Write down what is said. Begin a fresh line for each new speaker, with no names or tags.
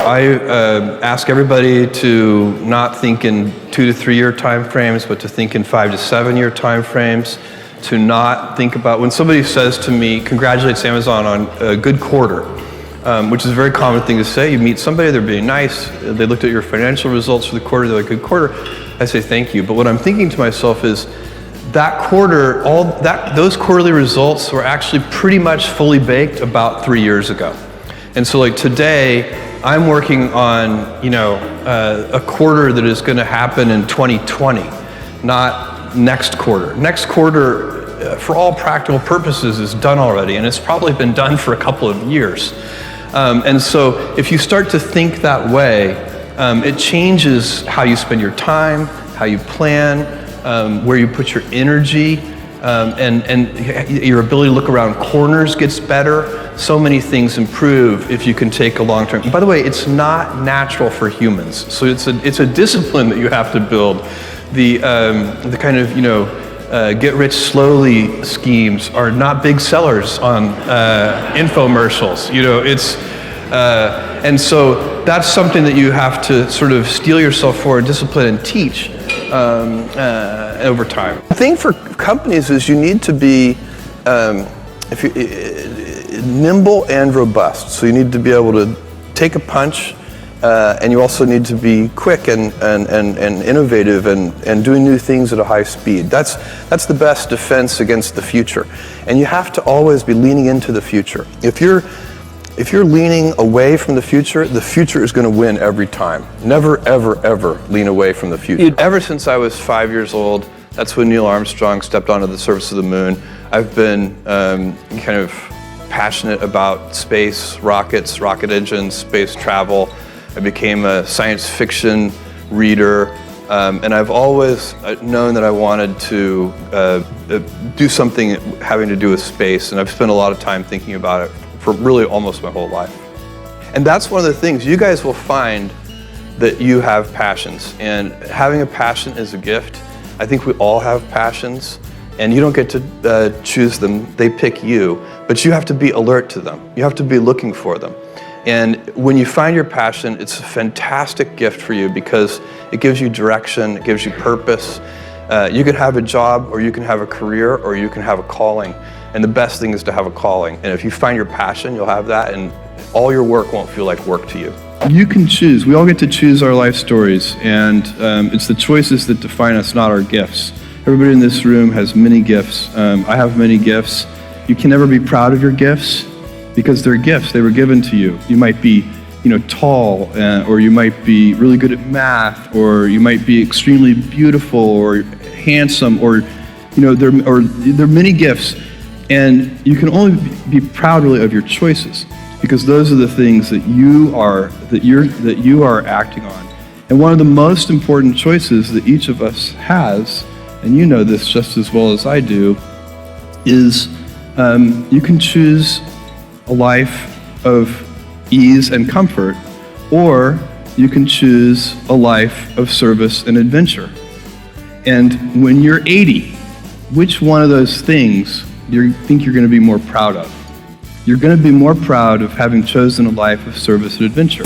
I ask everybody to not think in 2 to 3 year time frames, but to think in 5 to 7 year time frames. To not think about, when somebody says to me, congratulates Amazon on a good quarter, which is a very common thing to say. You meet somebody, they're being nice, they looked at your financial results for the quarter, they're like, good quarter. I say thank you. But what I'm thinking to myself is, that quarter, those quarterly results were actually pretty much fully baked about 3 years ago. And so like today, I'm working on a quarter that is going to happen in 2020, not next quarter. Next quarter, for all practical purposes, is done already, and it's probably been done for a couple of years. And so if you start to think that way, it changes how you spend your time, how you plan, where you put your energy, and your ability to look around corners gets better. So many things improve if you can take a long term. By the way, it's not natural for humans. So it's a discipline that you have to build. The kind of, get rich slowly schemes are not big sellers on infomercials. And so that's something that you have to sort of steel yourself for, discipline, and teach over time. The thing for companies is you need to be nimble and robust. So you need to be able to take a punch, and you also need to be quick and innovative and doing new things at a high speed. That's the best defense against the future. And you have to always be leaning into the future. If you're leaning away from the future is going to win every time. Never, ever, ever lean away from the future. Ever since I was 5 years old, that's when Neil Armstrong stepped onto the surface of the moon. I've been kind of passionate about space, rockets, rocket engines, space travel. I became a science fiction reader, and I've always known that I wanted to do something having to do with space, and I've spent a lot of time thinking about it for really almost my whole life. And that's one of the things, you guys will find that you have passions, and having a passion is a gift. I think we all have passions, and you don't get to choose them, they pick you, but you have to be alert to them. You have to be looking for them. And when you find your passion, it's a fantastic gift for you because it gives you direction, it gives you purpose. You can have a job, or you can have a career, or you can have a calling. And the best thing is to have a calling. And if you find your passion, you'll have that, and all your work won't feel like work to you. You can choose. We all get to choose our life stories, and it's the choices that define us, not our gifts. Everybody in this room has many gifts. I have many gifts. You can never be proud of your gifts because they're gifts. They were given to you. You might be, tall, or you might be really good at math, or you might be extremely beautiful or handsome, or there are many gifts, and you can only be proud really of your choices because those are the things that you are acting on. And one of the most important choices that each of us has, and you know this just as well as I do, is you can choose a life of ease and comfort, or you can choose a life of service and adventure. And when you're 80, which one of those things do you think you're going to be more proud of? You're going to be more proud of having chosen a life of service and adventure.